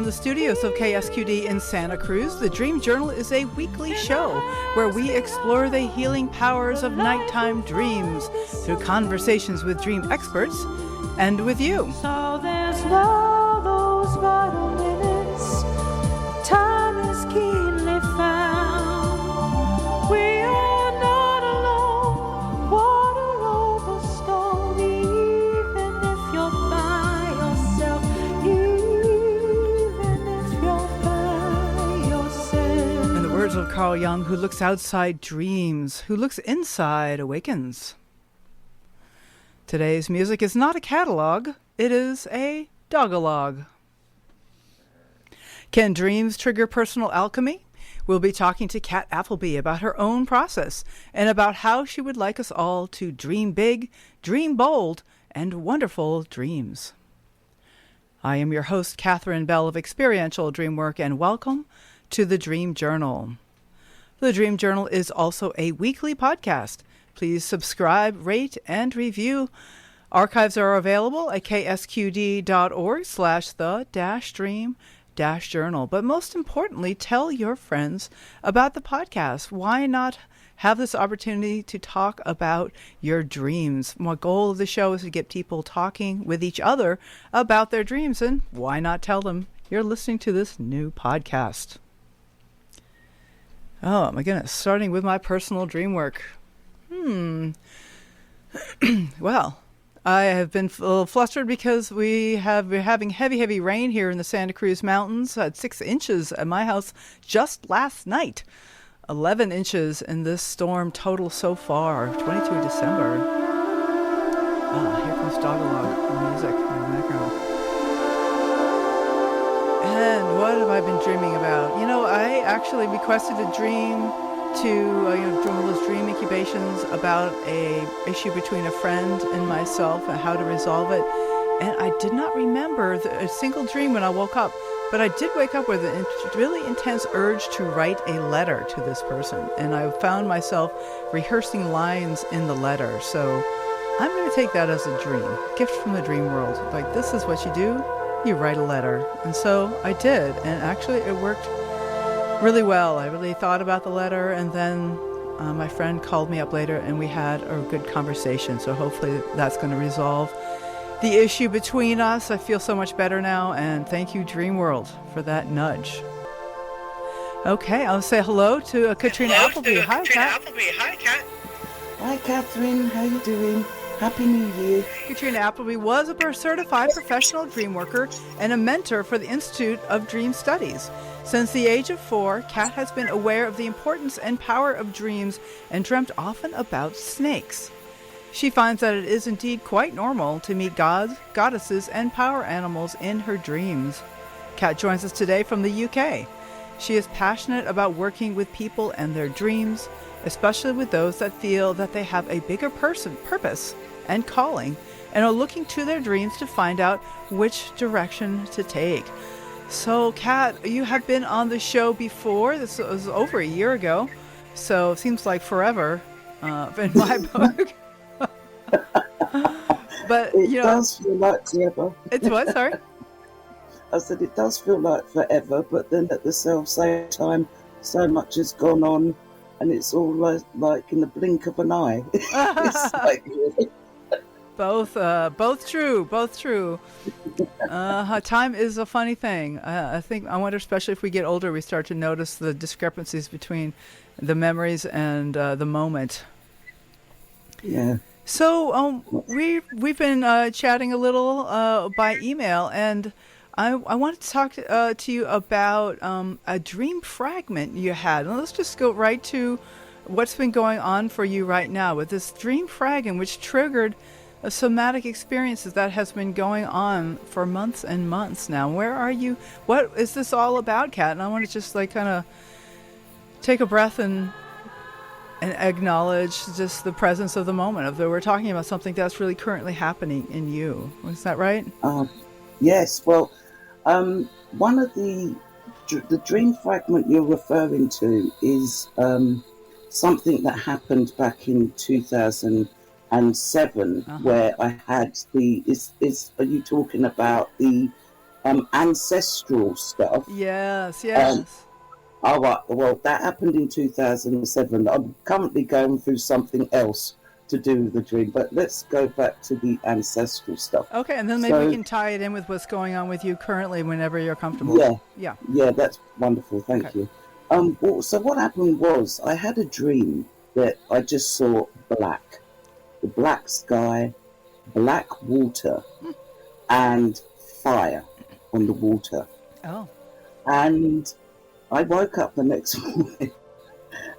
the studios of KSQD in Santa Cruz, the Dream Journal is a weekly show where we explore the healing powers of nighttime dreams through conversations with dream experts and with you. So there's now those vital minutes, time is keenly found. We are not alone, water over stone, even if you're by yourself, even if you're by yourself. In the words of Carl Jung, who looks outside dreams, who looks inside awakens. Today's music is not a catalog, it is a dogalogue. Can dreams trigger personal alchemy? We'll be talking to Kat Appleby about her own process and about how she would like us all to dream big, dream bold, and wonderful dreams. I am your host, Catherine Bell of Experiential Dreamwork, and welcome to the Dream Journal. The Dream Journal is also a weekly podcast. Please subscribe, rate, and review. Archives are available at ksqd.org/the-dream-journal. But most importantly, tell your friends about the podcast. Why not have this opportunity to talk about your dreams? My goal of the show is to get people talking with each other about their dreams, and why not tell them you're listening to this new podcast? Oh my goodness, starting with my personal dream work. Well, I have been a little flustered because we're having heavy rain here in the Santa Cruz Mountains. I had 6 inches at my house just last night. 11 inches in this storm total so far, 22 December. Here comes Dogalogue music in the background. And what have I been dreaming about? You know, I actually requested a dream to one of those dream incubations about a issue between a friend and myself and how to resolve it. And I did not remember a single dream when I woke up, but I did wake up with a really intense urge to write a letter to this person. And I found myself rehearsing lines in the letter. So I'm going to take that as a dream, gift from the dream world. Like, this is what you do. You write a letter. And so I did. And actually it worked really well. I really thought about the letter, and then my friend called me up later and we had a good conversation. So hopefully that's going to resolve the issue between us. I feel so much better now, and thank you, Dream World, for that nudge. Okay, I'll say hello to Katrina Appleby. Hi, Kat. Hi, Catherine. How you doing? Happy New Year. Katrina Appleby was a certified professional dreamworker and a mentor for the Institute of Dream Studies. Since the age of 4, Kat has been aware of the importance and power of dreams and dreamt often about snakes. She finds that it is indeed quite normal to meet gods, goddesses, and power animals in her dreams. Kat joins us today from the UK. She is passionate about working with people and their dreams, especially with those that feel that they have a bigger purpose and calling, and are looking to their dreams to find out which direction to take. So, Kat, you have been on the show before. This was over a year ago, so it seems like forever in my book. But it does feel like forever. It's what? Sorry? I said it does feel like forever, but then at the same time, so much has gone on, and it's all like in the blink of an eye. It's like, Both true. Time is a funny thing. I wonder, especially if we get older, we start to notice the discrepancies between the memories and the moment. Yeah. So we've been chatting a little by email, and I wanted to talk to you about a dream fragment you had. And let's just go right to what's been going on for you right now with this dream fragment, which triggered somatic experiences that has been going on for months and months now. Where are you? What is this all about, Kat? And I want to just like kind of take a breath and acknowledge just the presence of the moment. We're talking about something that's really currently happening in you. Is that right? Yes. Well, one of the dream fragment you're referring to is something that happened back in 2007, where I had are you talking about the ancestral stuff. Yes, Um, yes. all right, well, that happened in 2007. I'm currently going through something else to do with the dream, but let's go back to the ancestral stuff. Okay, and then maybe we So, can tie it in with what's going on with you currently whenever you're comfortable. yeah, Yeah. yeah, that's wonderful. Okay. Thank you. Well, so what happened was I had a dream that I just saw black, the black sky, black water, and fire on the water. Oh. And I woke up the next morning,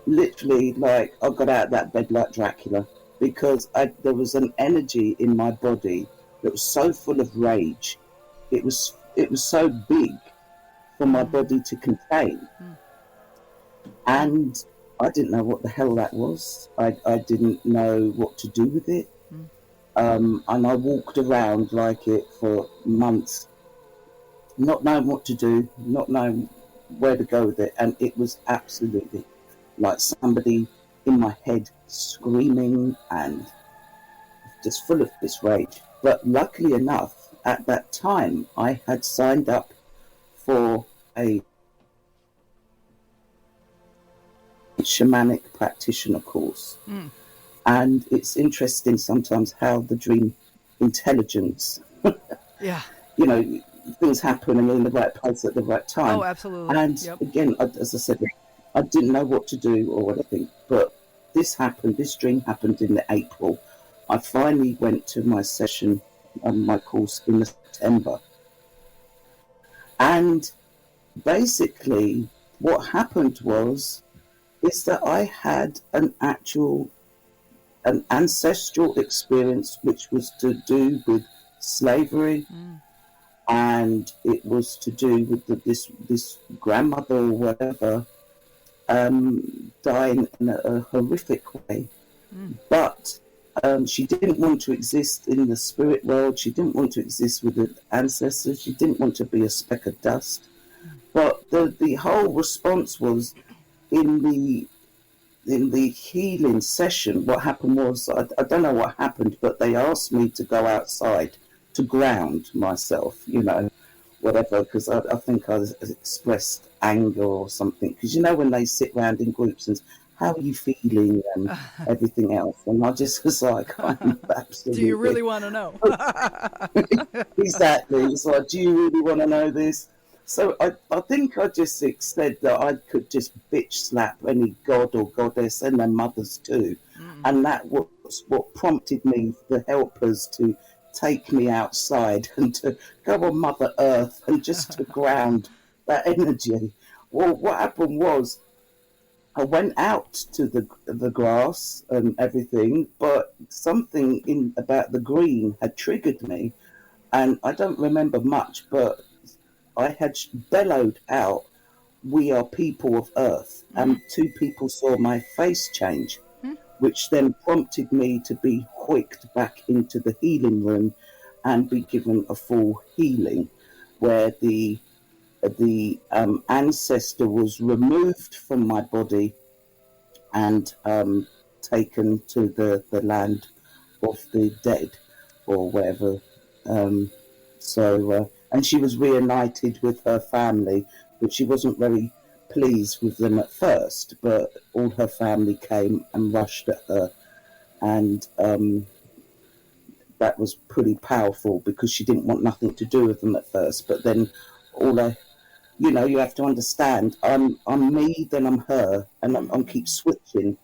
literally like I got out of that bed like Dracula, because there was an energy in my body that was so full of rage. It was so big for my body to contain, and I didn't know what the hell that was. I didn't know what to do with it, and I walked around like it for months, not knowing what to do, not knowing where to go with it, and it was absolutely like somebody in my head screaming and just full of this rage. But luckily enough, at that time, I had signed up for a shamanic practitioner course. And it's interesting sometimes how the dream intelligence, Yeah. you know, things happen and you're in the right place at the right time. Oh, absolutely. And Yep. again, as I said, I didn't know what to do or anything, but this dream happened in April. I finally went to my session, my course in September. And basically what happened is that I had an ancestral experience, which was to do with slavery, and it was to do with this grandmother or whatever dying in a horrific way. But she didn't want to exist in the spirit world. She didn't want to exist with the ancestors. She didn't want to be a speck of dust. But the whole response was in the healing session. What happened was, I don't know what happened, but they asked me to go outside to ground myself, whatever, because I think I expressed anger or something. Because when they sit around in groups and how are you feeling and everything else, and I just was like, I'm absolutely. Do you really want to know? Exactly. It's like, do you really want to know this? So I think I just said that I could just bitch slap any god or goddess and their mothers too. And that was what prompted me, the helpers, to take me outside and to go on Mother Earth and just to ground that energy. Well, what happened was I went out to the grass and everything, but something about the green had triggered me. And I don't remember much, but I had bellowed out, "We are people of Earth," and two people saw my face change, which then prompted me to be whisked back into the healing room and be given a full healing, where the ancestor was removed from my body and taken to the land of the dead or wherever. And she was reunited with her family, but she wasn't very pleased with them at first. But all her family came and rushed at her, and that was pretty powerful because she didn't want nothing to do with them at first. But then you have to understand, I'm me, then I'm her, and I'm keep switching.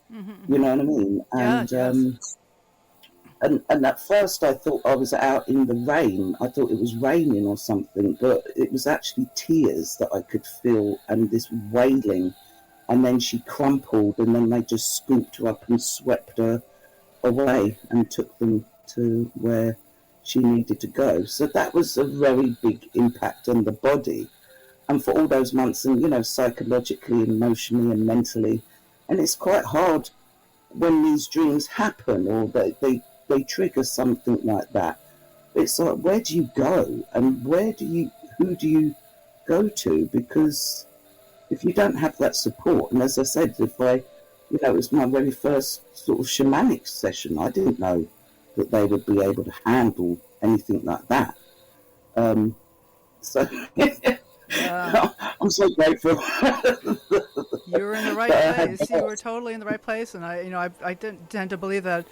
You know what I mean? And Yes. And at first I thought I was out in the rain. I thought it was raining or something, but it was actually tears that I could feel and this wailing. And then she crumpled, and then they just scooped her up and swept her away and took them to where she needed to go. So that was a very big impact on the body. And for all those months, and psychologically, emotionally, and mentally, and it's quite hard when these dreams happen or they trigger something like that. It's like, where do you go, and who do you go to? Because if you don't have that support, and as I said, it was my very first sort of shamanic session, I didn't know that they would be able to handle anything like that. So Yeah. I'm so grateful You were in the right that I had place. You were that. totally in the right place, and I tend to believe that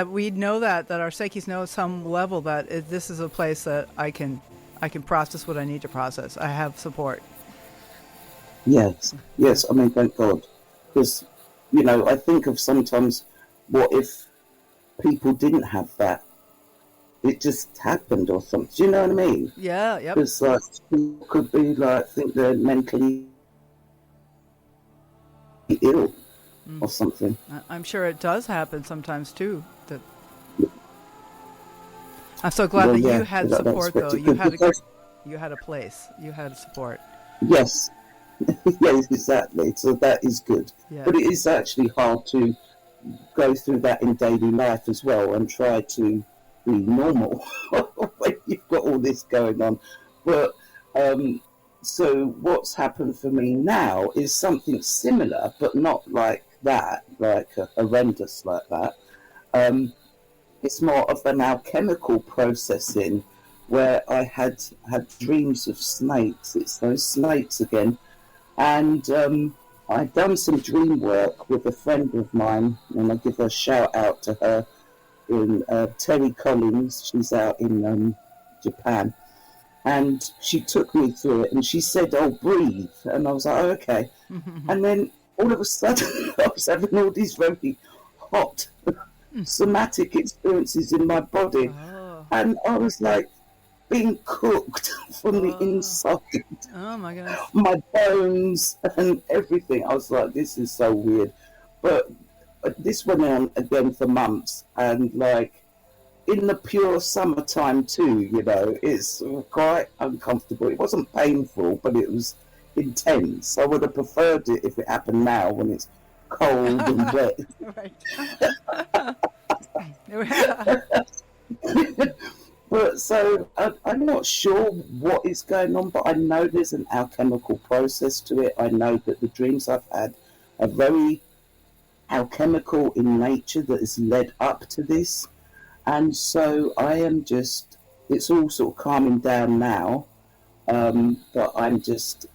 we know that our psyches know at some level that this is a place that I can process what I need to process. I have support. Yes, Yeah. yes. I mean, thank God, because I think of sometimes, what if people didn't have that? It just happened or something. Do you know what I mean? Yeah. Yep. Because like people could be like think they're mentally ill Mm. or something. I'm sure it does happen sometimes too. That I'm so glad Well, that you yeah, I had don't support though. expect it because You had a place. You had support. yes, yes, exactly. So that is good, Yeah. but it is actually hard to go through that in daily life as well and try to be normal when you've got all this going on. But um, so what's happened for me now is something similar, but not like that, like horrendous like that. Um, it's more of an alchemical processing where I had dreams of snakes. It's those snakes again, and I'd done some dream work with a friend of mine, and I give a shout out to her in Terry Collins. She's out in Japan, and she took me through it, and she said, "Oh, breathe," and I was like, oh, "Okay," and then all of a sudden, I was having all these very hot somatic experiences in my body, Oh. and I was like being cooked from the Oh. inside, Oh my goodness. my bones and everything. I was like, this is so weird. But this went on again for months, and like in the pure summertime too, it's quite uncomfortable. It wasn't painful, but it was intense. I would have preferred it if it happened now when it's cold and wet. Right. But so I'm not sure what is going on, but I know there's an alchemical process to it. I know that the dreams I've had are very alchemical in nature that has led up to this. And so I am just, it's all sort of calming down now. But I'm just,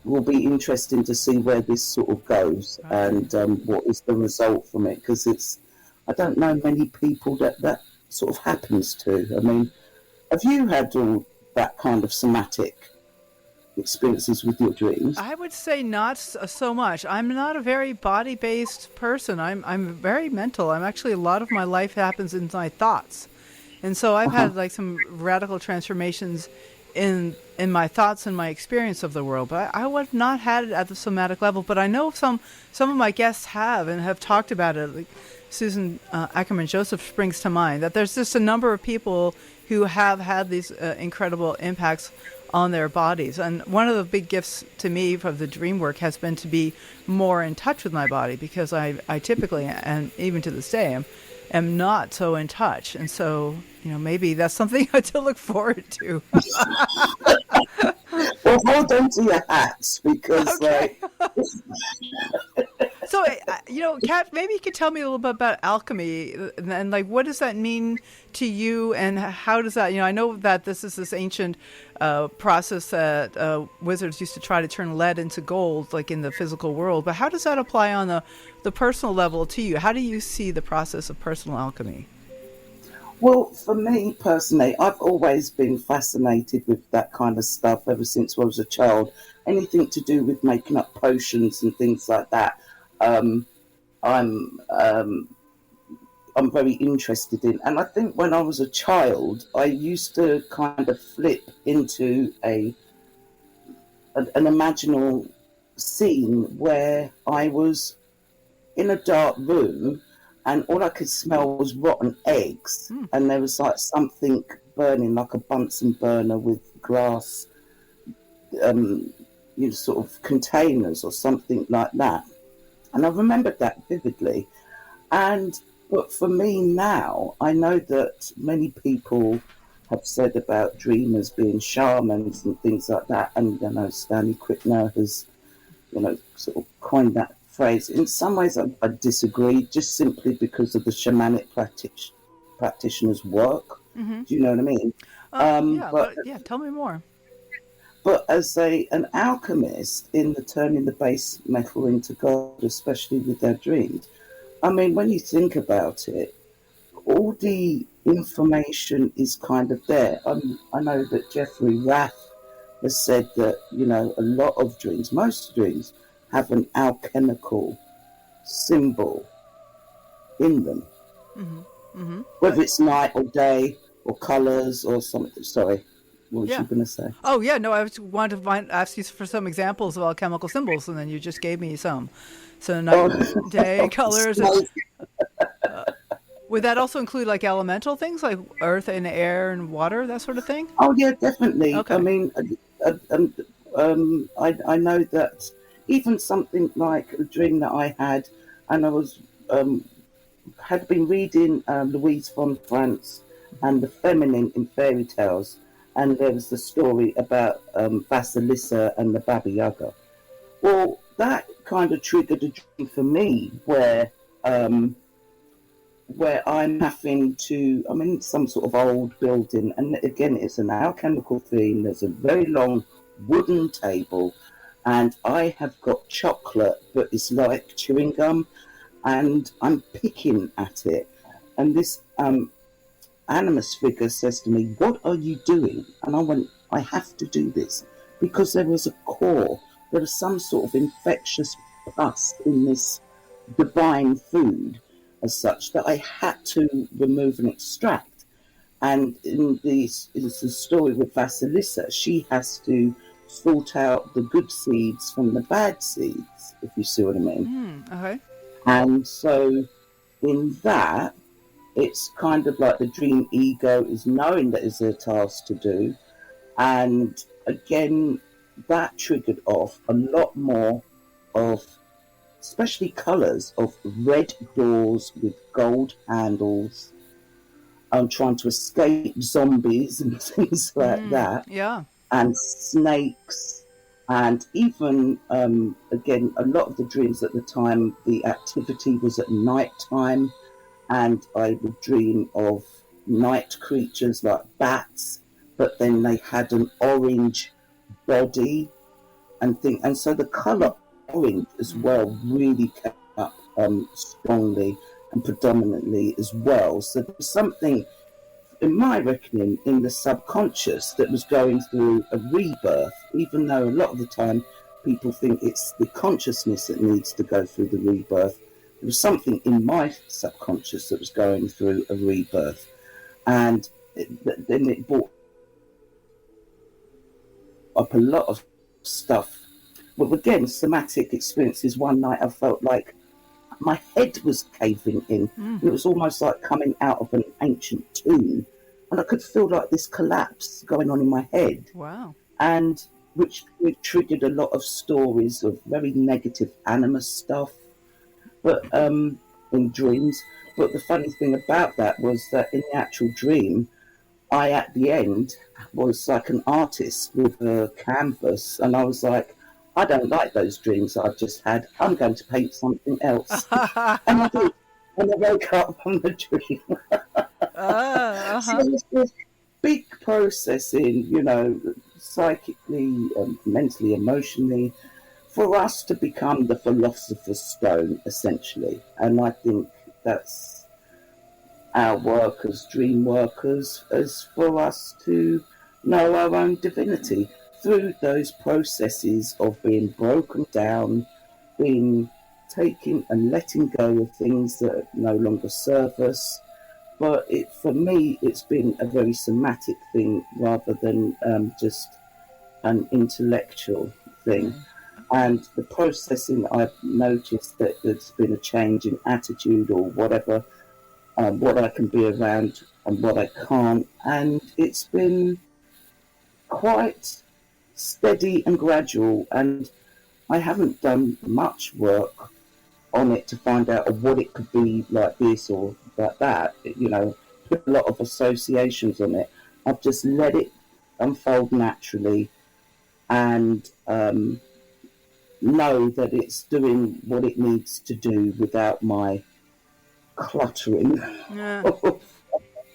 will be interesting to see where this sort of goes Right. and what is the result from it. Because I don't know many people that sort of happens to. I mean, have you had all that kind of somatic experiences with your dreams? I would say not so much. I'm not a very body-based person. I'm very mental. I'm actually, a lot of my life happens in my thoughts. And so I've Uh-huh. had like some radical transformations in my thoughts and my experience of the world. But I would not had it at the somatic level. But I know some of my guests have and have talked about it. Like Susan Ackerman Joseph springs to mind. That there's just a number of people who have had these incredible impacts on their bodies. And one of the big gifts to me from the dream work has been to be more in touch with my body, because I typically, and even to this day, am not so in touch. And so, maybe that's something to look forward to. Well, hold on to your hats because, Okay. like, So, Kat, maybe you could tell me a little bit about alchemy and like, what does that mean to you, and how does that, I know that this is this ancient process that wizards used to try to turn lead into gold, like in the physical world, but how does that apply on the personal level to you? How do you see the process of personal alchemy? well, for me personally, I've always been fascinated with that kind of stuff ever since I was a child. Anything to do with making up potions and things like that. Um, I'm I'm very interested in. And I think when I was a child, I used to kind of flip into an imaginal scene where I was in a dark room and all I could smell was rotten eggs. Hmm. And there was like something burning, like a Bunsen burner with glass, um, sort of containers or something like that. And I remembered that vividly. And but for me now, I know that many people have said about dreamers being shamans and things like that. And Stanley Krippner has, sort of coined that phrase. In some ways, I disagree, just simply because of the shamanic practitioner's work. Hmm. Do you know what I mean? Yeah, But but yeah, tell me more. as an alchemist in the turning the base metal into gold, especially with their dreams, I mean, when you think about it, all the information is kind of there. I know that Jeffrey Rath has said that, a lot of dreams, most dreams, have an alchemical symbol in them, Mm-hmm. Mm-hmm. whether it's night or day or colors or something. Sorry, what was Yeah. you going to say? Oh yeah, no, I was wanted to ask you for some examples of alchemical symbols, and then you just gave me some. So night, day, Oh, colors, and smoke. would that also include like elemental things like earth and air and water, that sort of thing? Oh, yeah, definitely. I Okay. mean, I know that even something like a dream that I had, and I was had been reading Louise von France and the feminine in fairy tales, and there was the story about Vasilissa and the Baba Yaga. Well, that kind of triggered a dream for me um, where I'm having to, I'm in some sort of old building, and again, it's an alchemical theme. There's a very long wooden table, and I have got chocolate, but it's like chewing gum, and I'm picking at it. And this animus figure says to me, "What are you doing?" And I went, "I have to do this because there was a core, there was some sort of infectious pus in this divine food as such that I had to remove and extract." And it's the story with Vasilissa. She has to sort out the good seeds from the bad seeds, if you see what I mean. Okay. And so in that, it's kind of like the dream ego is knowing that it's a task to do. And again, that triggered off a lot more of, especially colours, of red doors with gold handles. I'm trying to escape zombies and things like that, Yeah. and snakes. And even, again, a lot of the dreams at the time, the activity was at night time, and I would dream of night creatures like bats, but then they had an orange body and thing. And so the colour orange as well really came up strongly and predominantly as well. So there was something, in my reckoning, in the subconscious that was going through a rebirth, even though a lot of the time people think it's the consciousness that needs to go through the rebirth. There was something in my subconscious that was going through a rebirth. And then it brought up a lot of stuff. Well, again, somatic experiences. One night I felt like my head was caving in. And it was almost like coming out of an ancient tomb. And I could feel like this collapse going on in my head. Wow. And which triggered a lot of stories of very negative animus stuff, but in dreams. But the funny thing about that was that in the actual dream, I at the end was like an artist with a canvas, and I was like, I don't like those dreams that I've just had. I'm going to paint something else. And I did. And I woke up from the dream. So there's this big processing, psychically, mentally, emotionally, for us to become the philosopher's stone, essentially. And I think that's our work as dream workers, as for us to know our own divinity through those processes of being broken down, being taking and letting go of things that no longer serve us. But for me, it's been a very somatic thing rather than just an intellectual thing. And the processing, I've noticed that there's been a change in attitude or whatever, what I can be around and what I can't. And it's been quite steady and gradual. And I haven't done much work on it to find out what it could be like this or like that. Put a lot of associations on it. I've just let it unfold naturally and know that it's doing what it needs to do without my cluttering. Yeah.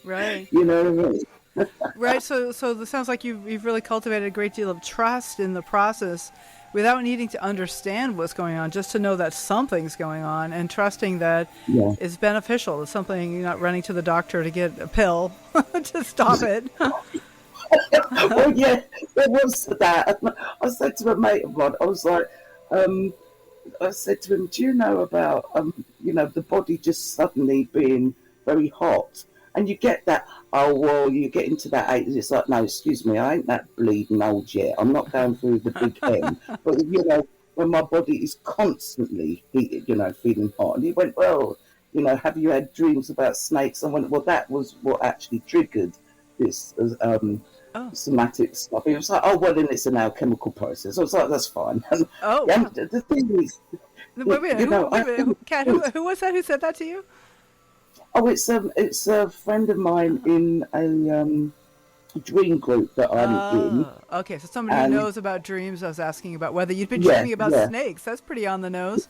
Right. You know what I mean? Right. So it sounds like you've really cultivated a great deal of trust in the process without needing to understand what's going on, just to know that something's going on and trusting that Yeah. it's beneficial. It's something you're not running to the doctor to get a pill to stop it. Well, yeah, there was that. I said to a mate of mine, I was like, um, I said to him, "Do you know about the body just suddenly being very hot?" And you get that. Oh well, you get into that age. It's like, no, excuse me, I ain't that bleeding old yet. I'm not going through the big M. But when my body is constantly, feeling hot. And he went, well, have you had dreams about snakes? I went, well, that was what actually triggered this Oh. somatic stuff. He was like, oh, well, then it's an alchemical process. I was like, that's fine. Oh, And wow. the thing is, Wait a minute. I Wait a minute. think Kat, who was that who said that to you? it's a friend of mine in a dream group that I'm in, Oh, okay. So somebody who and knows about dreams. I was asking about whether you'd been yeah, dreaming about yeah, snakes. That's pretty on the nose.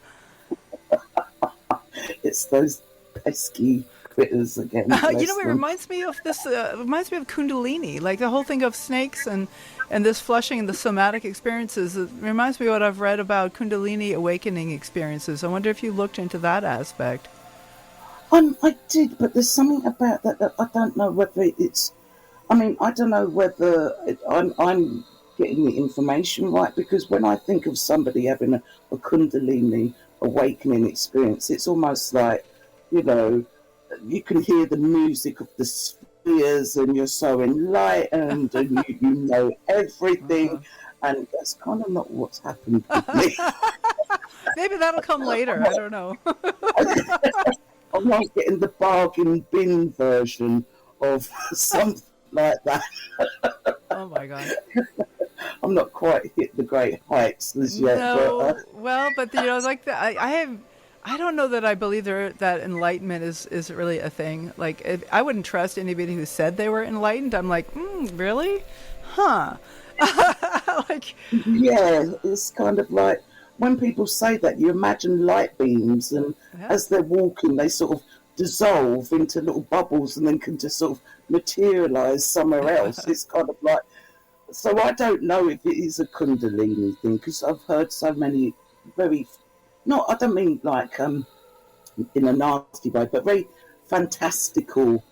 it's those pesky critters again. Bless It them. reminds me of this. It reminds me of Kundalini, like the whole thing of snakes and this flushing and the somatic experiences. It reminds me of what I've read about Kundalini awakening experiences. I wonder if you looked into that aspect. I did, but there's something about that I don't know whether it's. I mean, I don't know whether I'm getting the information right, because when I think of somebody having a Kundalini awakening experience, it's almost like, you know, you can hear the music of the spheres and you're so enlightened and you know Uh-huh. everything. And that's kind of not what's happened with me. Maybe that'll come later. I don't know. I'm not getting the bargain bin version of something like that. Oh my God. I'm not quite hit the great heights as yet, but No, well, but like I have, I don't know that I believe that enlightenment is really a thing. Like, I wouldn't trust anybody who said they were enlightened. I'm like, really? Huh? Like, yeah, it's kind of like when people say that, you imagine light beams, and yeah. as they're walking, they sort of dissolve into little bubbles and then can just sort of materialize somewhere else. It's kind of like, so I don't know if it is a Kundalini thing, because I've heard so many very, not, I don't mean like in a nasty way, but very fantastical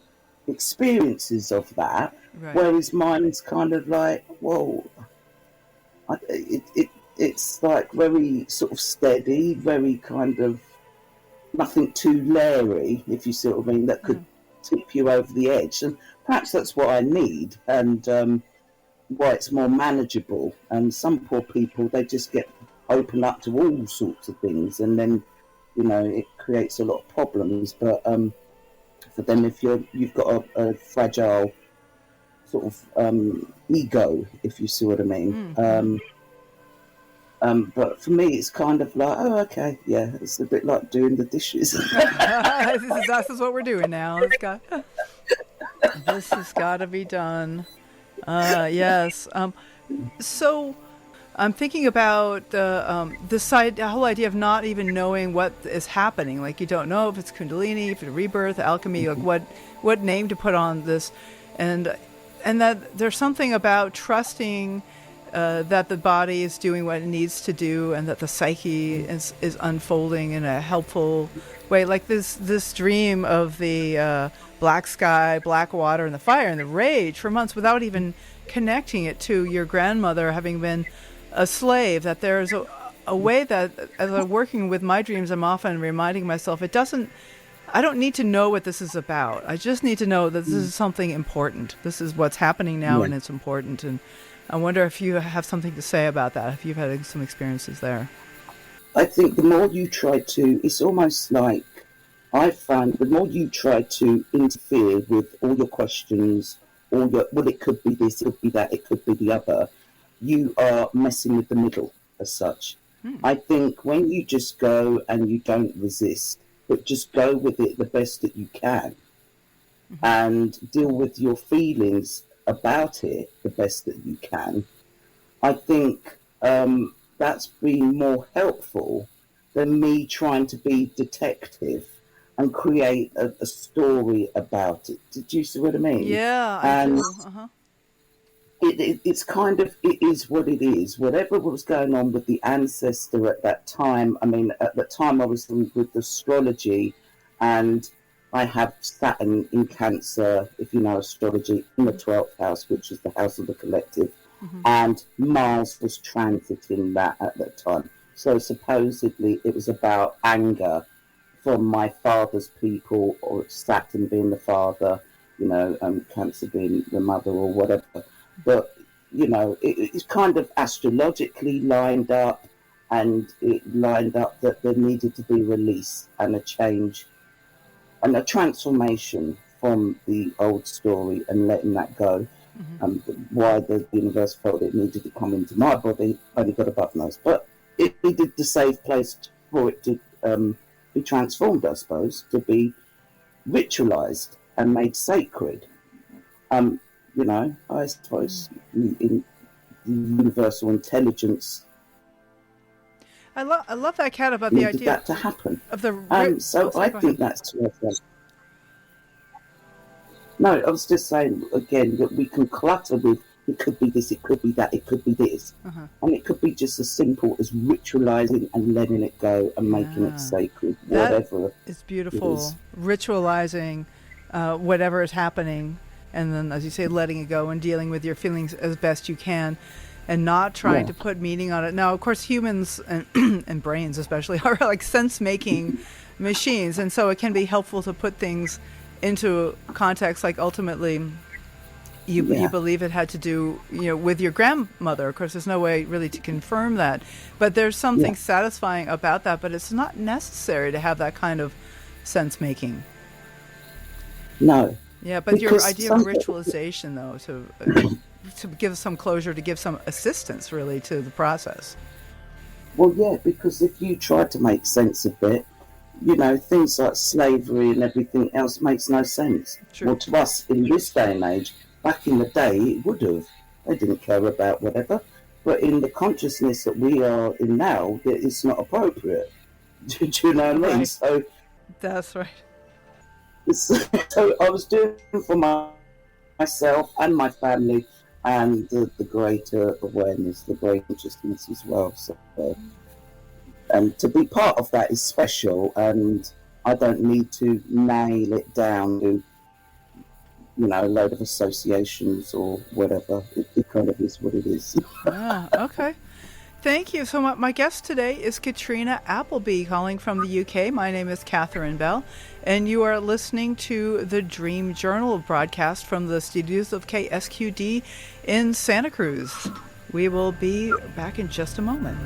experiences of that. Right. Whereas mine's kind of like, whoa, it's like very sort of steady, very kind of nothing too leery, if you see what I mean, that could Mm. tip you over the edge. And perhaps that's what I need, and why it's more manageable. And some poor people, they just get open up to all sorts of things, and then it creates a lot of problems. But for them, if you've got a fragile sort of ego, if you see what I mean. Mm-hmm. But for me, it's kind of like, oh, okay, yeah, it's a bit like doing the dishes. This is what we're doing now. This has got to be done. Yes. So I'm thinking about the whole idea of not even knowing what is happening. Like, you don't know if it's Kundalini, if it's rebirth, alchemy, like what name to put on this, and that there's something about trusting that the body is doing what it needs to do, and that the psyche is unfolding in a helpful way. Like this dream of the black sky, black water, and the fire and the rage for months without even connecting it to your grandmother having been a slave. That there's a way that, as I'm working with my dreams, I'm often reminding myself I don't need to know what this is about. I just need to know that this is something important. This is what's happening now, Yeah. and it's important. And I wonder if you have something to say about that, if you've had some experiences there. I think the more you try to, it's almost like I find the more you try to interfere with all your questions, well, it could be this, it could be that, it could be the other, you are messing with the middle as such. Hmm. I think when you just go and you don't resist, but just go with it the best that you can, Mm-hmm. and deal with your feelings about it the best that you can, I think that's been more helpful than me trying to be detective and create a story about it. Did you see what I mean? Yeah, I And do. Uh-huh. it's kind of, it is what it is. Whatever was going on with the ancestor at that time, I mean, at the time I was with astrology, and I have Saturn in Cancer, if you know astrology, in the 12th house, which is the house of the collective, Mm-hmm. and Mars was transiting that at that time. So supposedly it was about anger from my father's people, or Saturn being the father, Cancer being the mother, or whatever. But it's kind of astrologically lined up, and it lined up that there needed to be release and a change and a transformation from the old story and letting that go. Mm-hmm. Why the universe felt it needed to come into my body, only God above knows. But it needed the safe place for it to be transformed, I suppose, to be ritualized and made sacred. I suppose in the universal intelligence I love that, Kat, about the needed idea that to happen. of the So sorry, I go think ahead. that's no. I was just saying again that we can clutter with it could be this, it could be that, it could be this, Uh-huh. and it could be just as simple as ritualizing and letting it go and making it Yeah. sacred, That whatever is it beautiful. is. Ritualizing whatever is happening, and then, as you say, letting it go and dealing with your feelings as best you can, and not trying Yeah, to put meaning on it. Now, of course, humans and, and brains especially are like sense-making machines, and so it can be helpful to put things into context. Like ultimately, you yeah, believe it had to do with your grandmother. Of course, there's no way really to confirm that, but there's something yeah. satisfying about that. But it's not necessary to have that kind of sense-making. No, Yeah, but your because idea of ritualization, though, to give some closure, to give some assistance, really, to the process. well, yeah, because if you try to make sense of it, things like slavery and everything else makes no sense. True. Well, to us in this day and age, back in the day, it would have. They didn't care about whatever. But in the consciousness that we are in now, it's not appropriate. Do you know what I mean? Right. So, That's right. so I was doing for myself and my family, and the greater awareness, the greater consciousness as well. So, and to be part of that is special, and I don't need to nail it down to a load of associations or whatever. It kind of is what it is. Ah, okay. Thank you. So my guest today is Katrina Appleby, calling from the UK. My name is Catherine Bell, and you are listening to the Dream Journal broadcast from the studios of KSQD in Santa Cruz. We will be back in just a moment.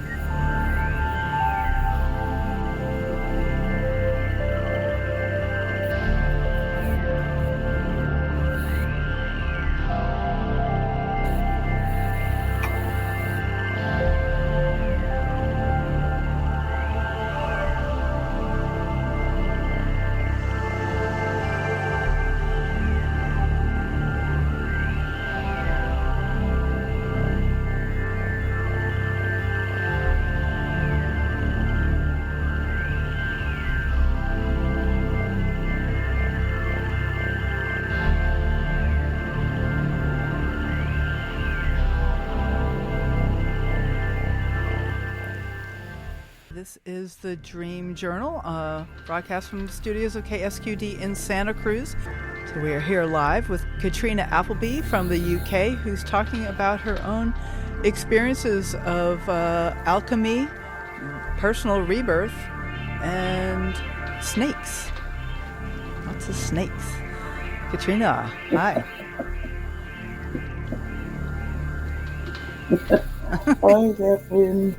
This is the Dream Journal, broadcast from the studios of KSQD in Santa Cruz. So we are here live with Katrina Appleby from the UK, who's talking about her own experiences of alchemy, personal rebirth, and snakes. Lots of snakes. Katrina, hi. Hi, Catherine.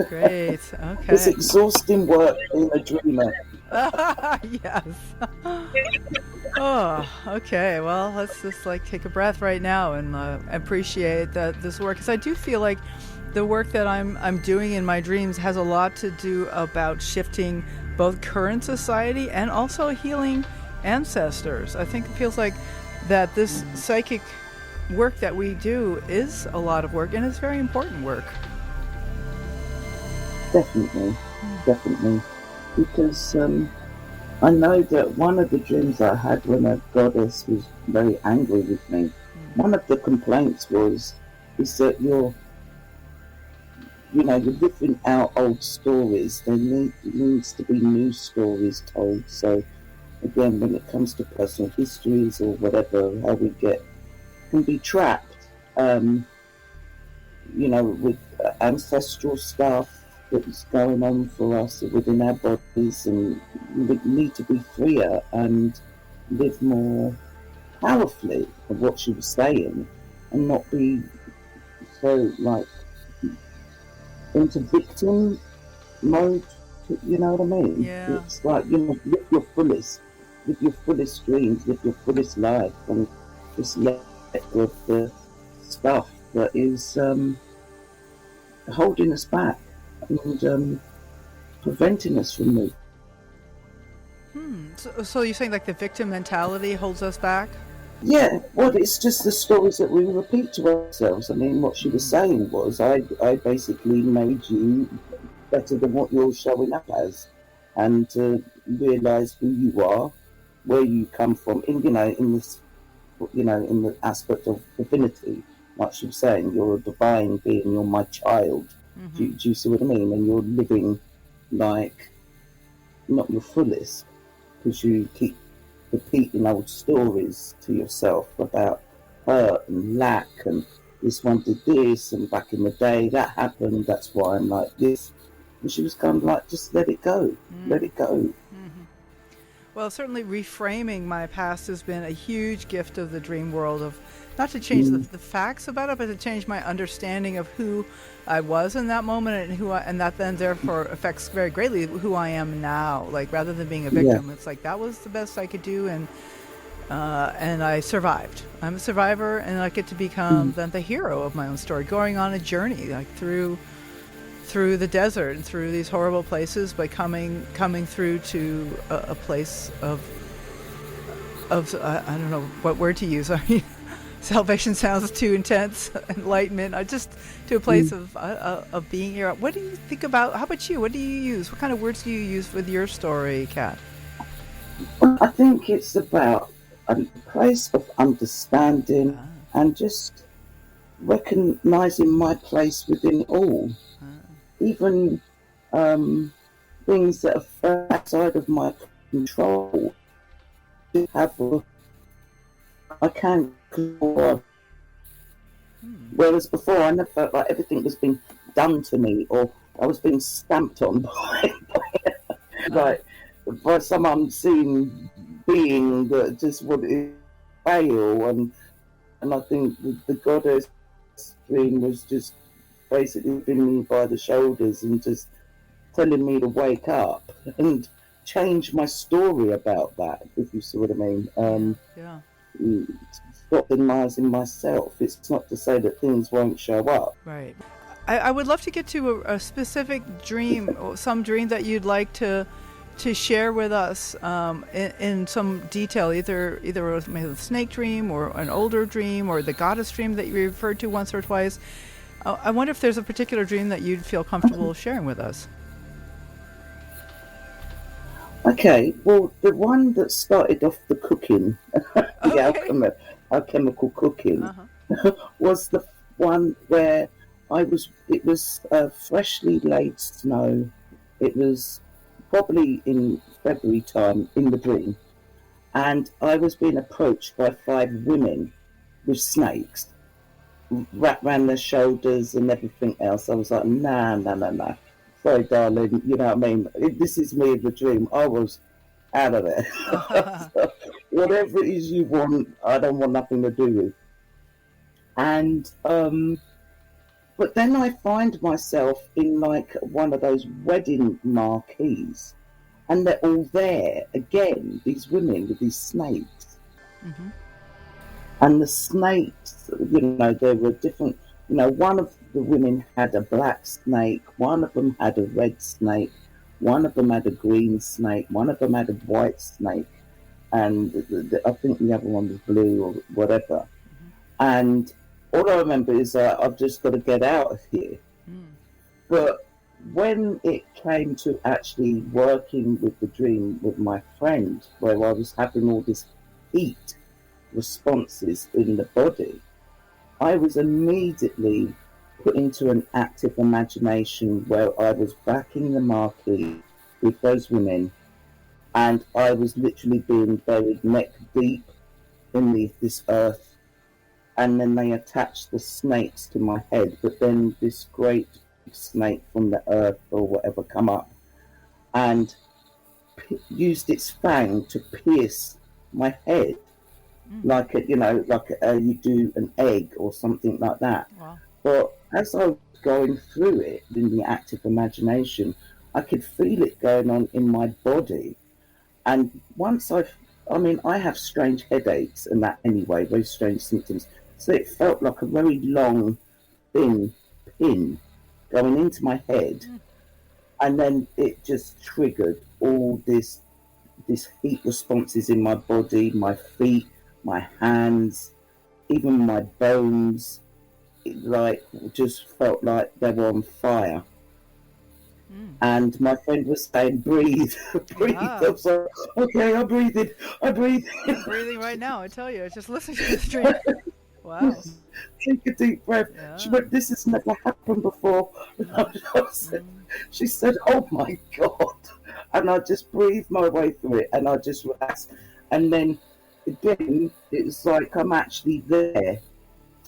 Great. It's Okay. exhausting work being a dreamer. Yes. Oh, okay. Well, let's just take a breath right now and appreciate this work, because I do feel like the work that I'm doing in my dreams has a lot to do about shifting both current society and also healing ancestors. I think it feels like that this psychic work that we do is a lot of work, and it's very important work. Definitely, definitely. because I know that one of the dreams I had when a goddess was very angry with me, one of the complaints is that you're living out old stories. Needs to be new stories told. So again, when it comes to personal histories or whatever, how we can be trapped, with ancestral stuff that's going on for us within our bodies, and we need to be freer and live more powerfully of what she was saying, and not be so like into victim mode. You know what I mean? Yeah. It's like, live your fullest dreams, live your fullest life, and just let go of the stuff that is holding us back and preventing us from moving. So you're saying like the victim mentality holds us back? Yeah, well, it's just the stories that we repeat to ourselves. I mean, what she was saying was, I basically made you better than what you're showing up as, and to realise who you are, where you come from, in this, in the aspect of divinity. Like she was saying, you're a divine being, you're my child. Do you see what I mean? And you're living like not your fullest, because you keep repeating old stories to yourself about hurt and lack, and this one did this, and back in the day that happened, that's why I'm like this. And she was kind of like, just let it go, let it go. Well, certainly reframing my past has been a huge gift of the dream world, of not to change the facts about it, but to change my understanding of who I was in that moment, and that then therefore affects very greatly who I am now. Like, rather than being a victim, it's like that was the best I could do, and I survived. I'm a survivor, and I get to become then the hero of my own story, going on a journey like through the desert and through these horrible places, by coming through to a place of I don't know what word to use. I mean, salvation sounds too intense. Enlightenment. I just to a place of being here. What do you think about? How about you? What do you use? What kind of words do you use with your story, Kat? I think it's about a place of understanding and just recognizing my place within it all, even things that are outside of my control. I can control. Whereas before, I never felt like everything was being done to me, or I was being stamped on by some unseen being that just wanted to fail. And I think the goddess dream was just basically bringing me by the shoulders and just telling me to wake up and change my story about that, if you see what I mean. Yeah. Stop denying myself. It's not to say that things won't show up. Right. I would love to get to a specific dream, or some dream that you'd like to share with us in some detail, either maybe the snake dream or an older dream or the goddess dream that you referred to once or twice. I wonder if there's a particular dream that you'd feel comfortable sharing with us. Okay, well, the one that started off the cooking, the alchemical cooking, was the one where it was freshly laid snow. It was probably in February time in the dream, and I was being approached by 5 women with snakes wrapped around their shoulders and everything else. I was like, nah. Sorry, darling, you know what I mean? This is me in the dream. I was out of there. So, whatever it is you want, I don't want nothing to do with. And but then I find myself in like one of those wedding marquees, and they're all there again, these women with these snakes. And the snakes, there were different, one of the women had a black snake, one of them had a red snake, one of them had a green snake, one of them had a white snake, and I think the other one was blue or whatever. And all I remember is I've just got to get out of here. But when it came to actually working with the dream with my friend, where I was having all this heat responses in the body, I was immediately put into an active imagination where I was back in the marquee with those women, and I was literally being buried neck deep beneath this earth. And then they attached the snakes to my head, but then this great snake from the earth or whatever come up and used its fang to pierce my head, like you do an egg or something like that. Wow. But as I was going through it in the active imagination, I could feel it going on in my body. And once I have strange headaches and that anyway, very strange symptoms. So it felt like a very long, thin pin going into my head. And then it just triggered all this heat responses in my body, my feet, my hands, even my bones. It just felt like they were on fire. And my friend was saying, breathe, breathe. Ah. I was like, okay, I'm breathing. I'm breathing right now, I tell you. Just listen to this dream. Wow. Take a deep breath. Yeah. She went, this has never happened before. She said, oh my God. And I just breathed my way through it and I just relaxed. And then again, it's like I'm actually there.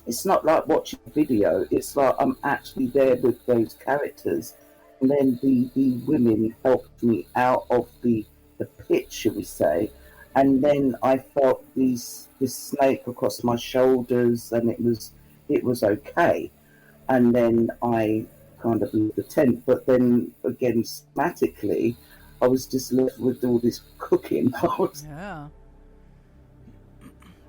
It's not like watching a video. It's like I'm actually there with those characters. And then the women helped me out of the pit, should we say. And then I felt this snake across my shoulders, and it was okay. And then I kind of left the tent, but then again, somatically, I was just left with all this cooking. Yeah.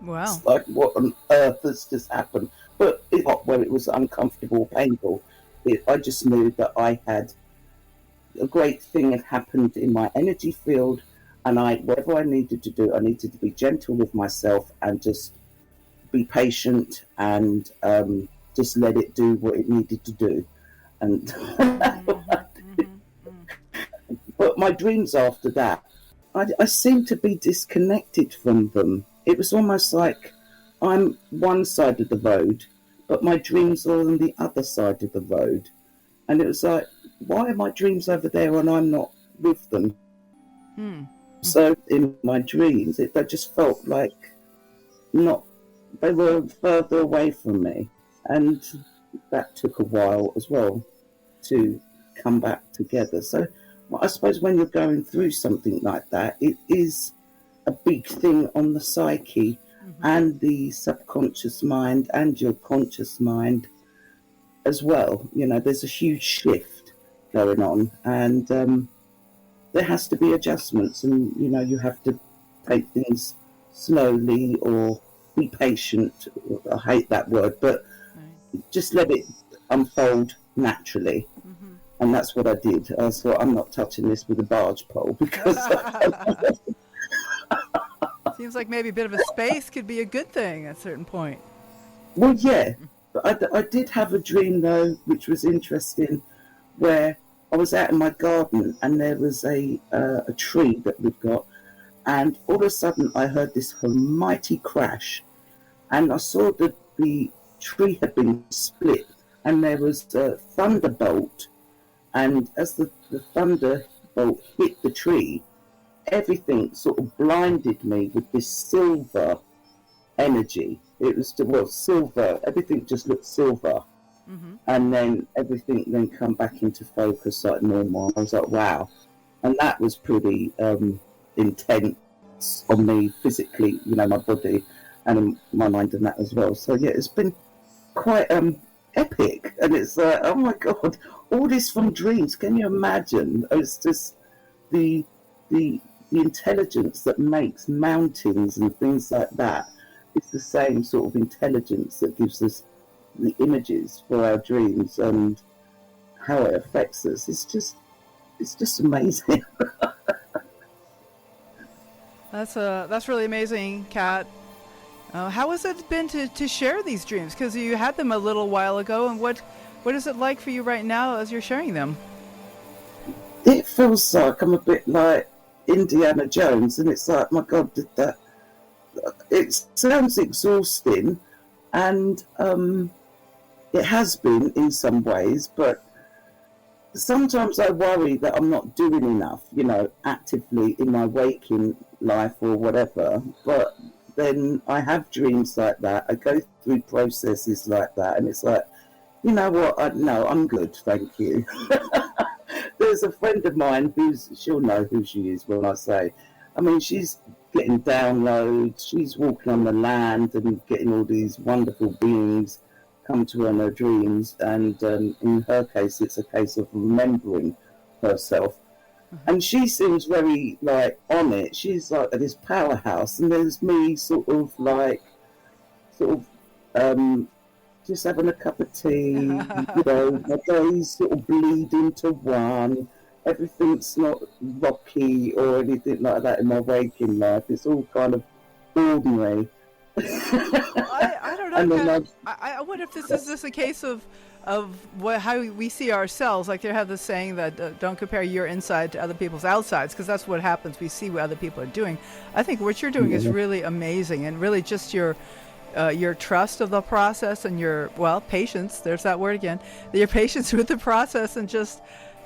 Wow. It's like, what on earth has just happened? But it's not where it was uncomfortable, painful. I just knew that I had a great thing had happened in my energy field, and whatever I needed to do, I needed to be gentle with myself and just be patient and just let it do what it needed to do. And but my dreams after that, I seemed to be disconnected from them. It was almost like I'm one side of the road, but my dreams are on the other side of the road. And it was like, why are my dreams over there and I'm not with them? So in my dreams, they just felt like they were further away from me. And that took a while as well to come back together. So I suppose when you're going through something like that, it is a big thing on the psyche and the subconscious mind and your conscious mind as well. You know, there's a huge shift going on, and there has to be adjustments, and you know, you have to take things slowly or be patient. I hate that word, but just let it unfold naturally. And that's what I did. I thought, I'm not touching this with a barge pole, because Seems like maybe a bit of a space could be a good thing at a certain point. Well, yeah. But I did have a dream, though, which was interesting, where I was out in my garden and there was a tree that we've got, and all of a sudden I heard this mighty crash, and I saw that the tree had been split, and there was a thunderbolt, and as the thunderbolt hit the tree, everything sort of blinded me with this silver energy. It was silver. Everything just looked silver. And then everything then come back into focus like normal. I was like, wow. And that was pretty intense on me physically, you know, my body and in my mind and that as well. So yeah, it's been quite epic. And it's like, oh my God, all this from dreams. Can you imagine? It's just the intelligence that makes mountains and things like that. It's the same sort of intelligence that gives us the images for our dreams and how it affects us. It's just amazing. That's really amazing, Kat. How has it been to share these dreams? Because you had them a little while ago, and what is it like for you right now as you're sharing them? it feels like I'm a bit like Indiana Jones, and it's like, my God, did that? It sounds exhausting, and it has been in some ways, but sometimes I worry that I'm not doing enough, actively in my waking life or whatever. But then I have dreams like that. I go through processes like that, and it's like, you know what? No, I'm good, thank you. There's a friend of mine she'll know who she is when I say, I mean, she's getting downloads, she's walking on the land and getting all these wonderful beings come to her in her dreams. And in her case, it's a case of remembering herself. Mm-hmm. And she seems very, like, on it. She's like at this powerhouse. And there's me just having a cup of tea, my days sort of bleed into one. Everything's not rocky or anything like that in my waking life. It's all kind of ordinary. I don't know. I wonder if this is just a case of how we see ourselves. Like they have this saying that don't compare your inside to other people's outsides, because that's what happens. We see what other people are doing. I think what you're doing is really amazing, and really just your trust of the process and your patience. There's that word again. Your patience with the process and just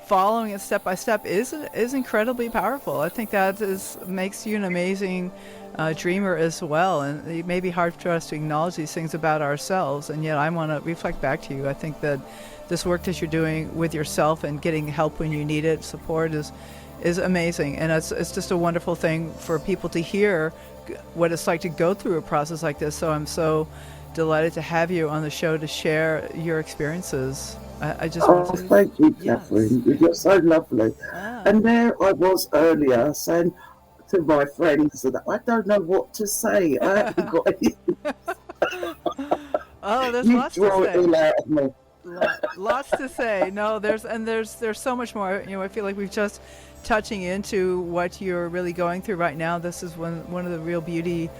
following it step by step is incredibly powerful. I think that makes you an amazing dreamer as well, and it may be hard for us to acknowledge these things about ourselves, and yet I want to reflect back to you. I think that this work that you're doing with yourself and getting help when you need it, support, is amazing, and it's just a wonderful thing for people to hear what it's like to go through a process like this. So I'm so delighted to have you on the show to share your experiences. I just want to... thank you, Catherine. Yes. You're so lovely. And there I was earlier saying to my friends that I don't know what to say. I haven't got anything. There's you lots draw to it all out of me. Lots to say. No, there's so much more. I feel like we've just touching into what you're really going through right now. This is one of the real beauty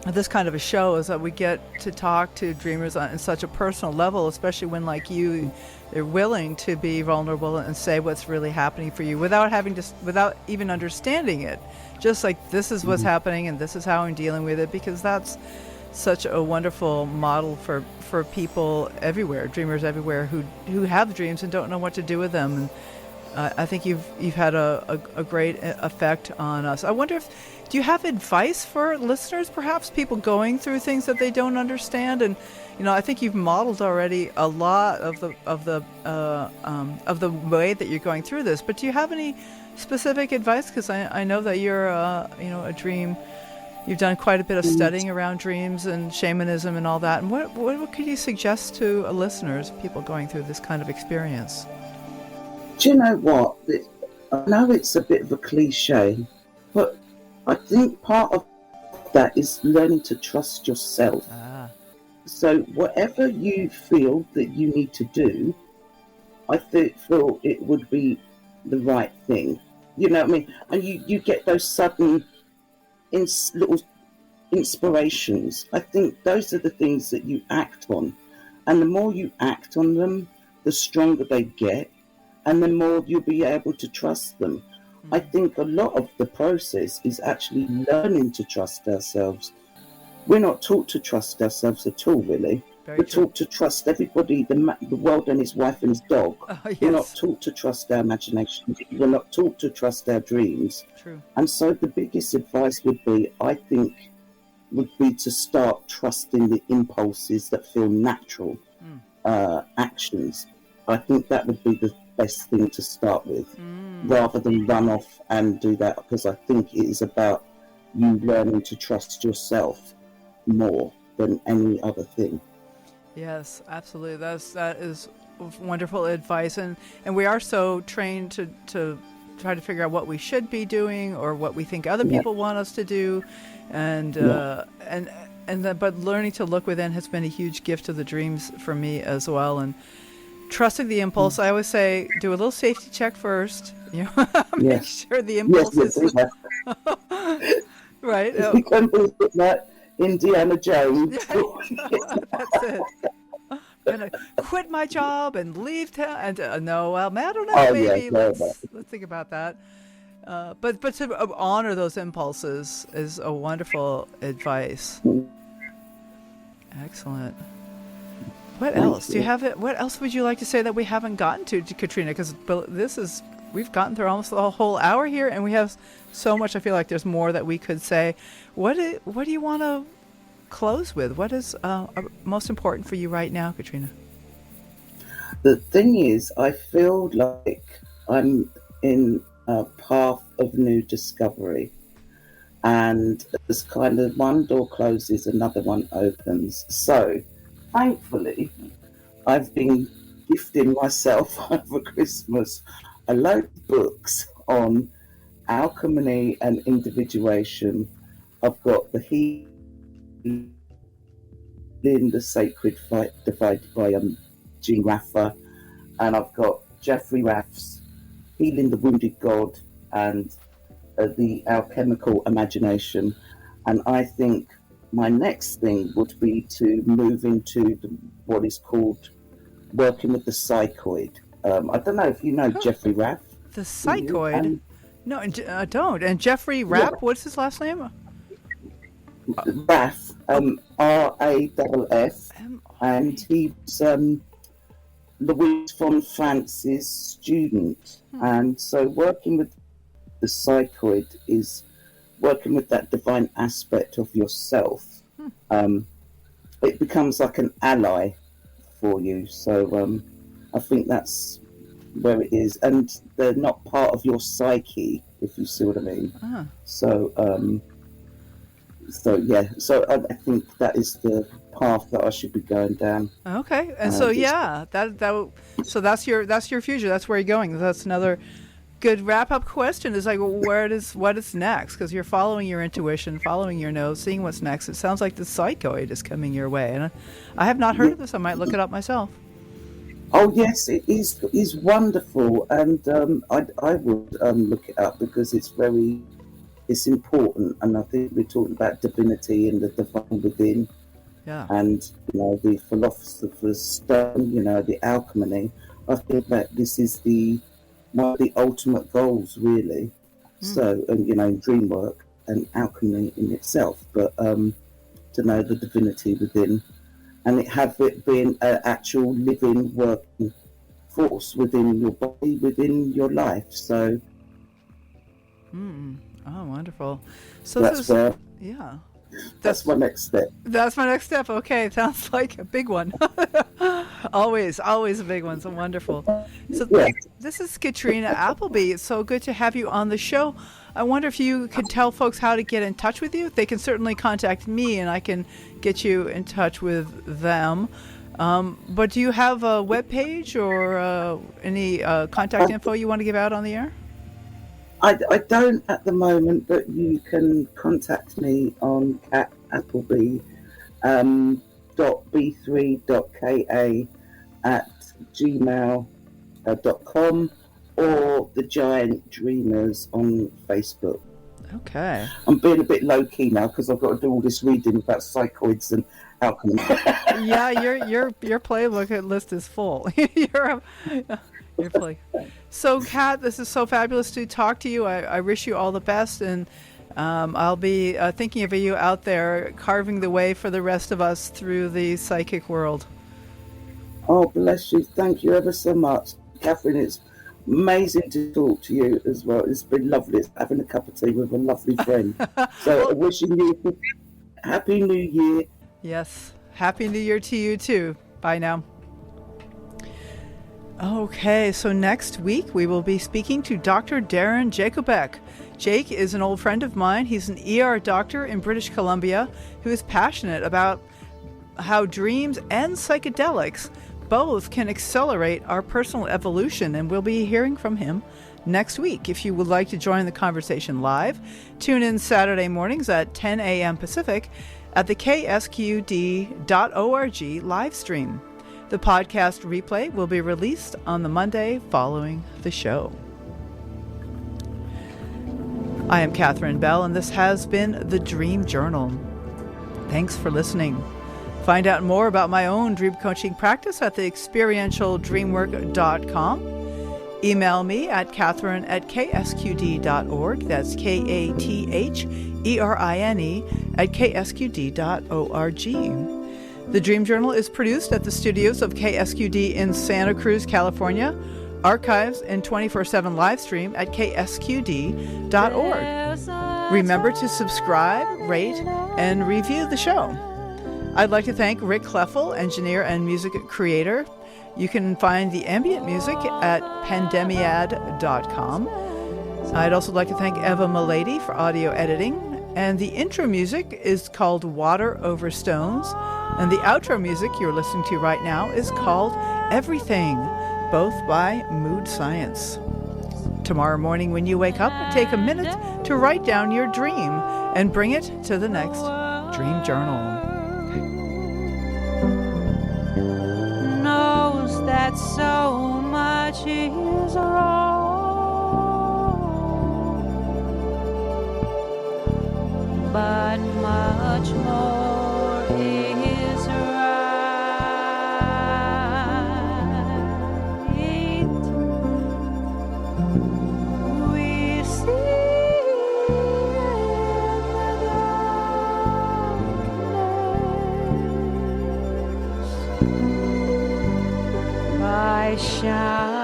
of this kind of a show, is that we get to talk to dreamers on such a personal level, especially when, like you, they're willing to be vulnerable and say what's really happening for you without even understanding it. Just like, this is what's happening and this is how I'm dealing with it, because that's such a wonderful model for people everywhere, dreamers everywhere who have dreams and don't know what to do with them. And I think you've had a great effect on us. I wonder do you have advice for listeners, perhaps people going through things that they don't understand? And I think you've modeled already a lot of the way that you're going through this. But do you have any specific advice? Because I know that you're a dream. You've done quite a bit of studying around dreams and shamanism and all that. And what could you suggest to listeners, people going through this kind of experience? Do you know what? I know it's a bit of a cliche, but I think part of that is learning to trust yourself. So whatever you feel that you need to do, I feel it would be the right thing. You know what I mean? And you get those sudden little inspirations. I think those are the things that you act on. And the more you act on them, the stronger they get. And the more you'll be able to trust them. I think a lot of the process is actually learning to trust ourselves. We're not taught to trust ourselves at all, really. We're taught to trust everybody, the world and his wife and his dog. Yes. We're not taught to trust our imagination. We're not taught to trust our dreams. True. And so the biggest advice would be to start trusting the impulses that feel natural, actions. I think that would be the best thing to start with, rather than run off and do that, because I think it is about you learning to trust yourself more than any other thing. Yes, absolutely. That is wonderful advice, and we are so trained to try to figure out what we should be doing or what we think other people want us to do, but learning to look within has been a huge gift to the dreams for me as well. And trusting the impulse, I always say, do a little safety check first. Make sure the impulse is right. You can be like Indiana Jones. That's it. gonna quit my job and leave town. And no, well, I don't know. Oh yeah, Maybe no, let's think about that. But to honor those impulses is a wonderful advice. Excellent. What else do you have? What else would you like to say that we haven't gotten to Katrina? Because we've gotten through almost the whole hour here, and we have so much. I feel like there's more that we could say. What do you want to close with? What is most important for you right now, Katrina? The thing is, I feel like I'm in a path of new discovery, and as kind of one door closes, another one opens. So, thankfully, I've been gifting myself over Christmas a load of books on alchemy and individuation. I've got the healing, the sacred fight divided by Jean Raffa, and I've got Jeffrey Raff's Healing the Wounded God and the Alchemical Imagination. And I think my next thing would be to move into what is called working with the psychoid. I don't know if you know Jeffrey Raff. The psychoid? No, I don't. And Jeffrey Raff, what's his last name? Raff, Raff, and he's Louise von France's student. And so working with the psychoid is working with that divine aspect of yourself. It becomes like an ally for you. So I think that's where it is. And they're not part of your psyche, if you see what I mean. So I think that is the path that I should be going down. Okay, and so that's your future. That's where you're going. That's another good wrap-up question. Is like, what is next? Because you're following your intuition, following your nose, seeing what's next. It sounds like the psychoid is coming your way, and I have not heard of this. I might look it up myself. Oh yes, it is wonderful, and I would look it up because it's important, and I think we're talking about divinity and the divine within. Yeah. And the philosopher's stone, the alchemy. I feel that this is one of the ultimate goals, really. So, in Dreamwork and alchemy in itself, but to know the divinity within, and it being an actual living, working force within your body, within your life. So. Oh, wonderful. So that's my next step. That's my next step. Okay, sounds like a big one. always a big one. So wonderful. So this is Katrina Appleby. It's so good to have you on the show. I wonder if you could tell folks how to get in touch with you. They can certainly contact me, and I can get you in touch with them. But do you have a webpage or any contact info you want to give out on the air? I don't at the moment, but you can contact me on Kat Appleby .b3.ka@gmail.com or The Giant Dreamers on Facebook. Okay. I'm being a bit low key now because I've got to do all this reading about psychoids and alchemy. Yeah, your playbook list is full. You're playing. So, Kat, this is so fabulous to talk to you. I wish you all the best, and I'll be thinking of you out there carving the way for the rest of us through the psychic world. Oh, bless you. Thank you ever so much. Catherine, it's amazing to talk to you as well. It's been lovely. It's having a cup of tea with a lovely friend. So, wishing you a Happy New Year. Yes. Happy New Year to you, too. Bye now. Okay, so next week we will be speaking to Dr. Darren Jacobek. Jake is an old friend of mine. He's an ER doctor in British Columbia who is passionate about how dreams and psychedelics both can accelerate our personal evolution, and we'll be hearing from him next week. If you would like to join the conversation live, tune in Saturday mornings at 10 a.m. Pacific at the ksqd.org live stream. The podcast replay will be released on the Monday following the show. I am Catherine Bell, and this has been the Dream Journal. Thanks for listening. Find out more about my own dream coaching practice at the experientialdreamwork.com. Email me at Catherine@ksqd.org. That's KATHERINE@ksqd.org. The Dream Journal is produced at the studios of KSQD in Santa Cruz, California. Archives and 24/7 live stream at ksqd.org. Remember to subscribe, rate, and review the show. I'd like to thank Rick Kleffel, engineer and music creator. You can find the ambient music at pandemiad.com. I'd also like to thank Eva Milady for audio editing. And the intro music is called Water Over Stones. And the outro music you're listening to right now is called Everything, both by Mood Science. Tomorrow morning when you wake up, take a minute to write down your dream and bring it to the next Dream Journal. Knows that so much is wrong, but much more is right. We see in the darkness by shine.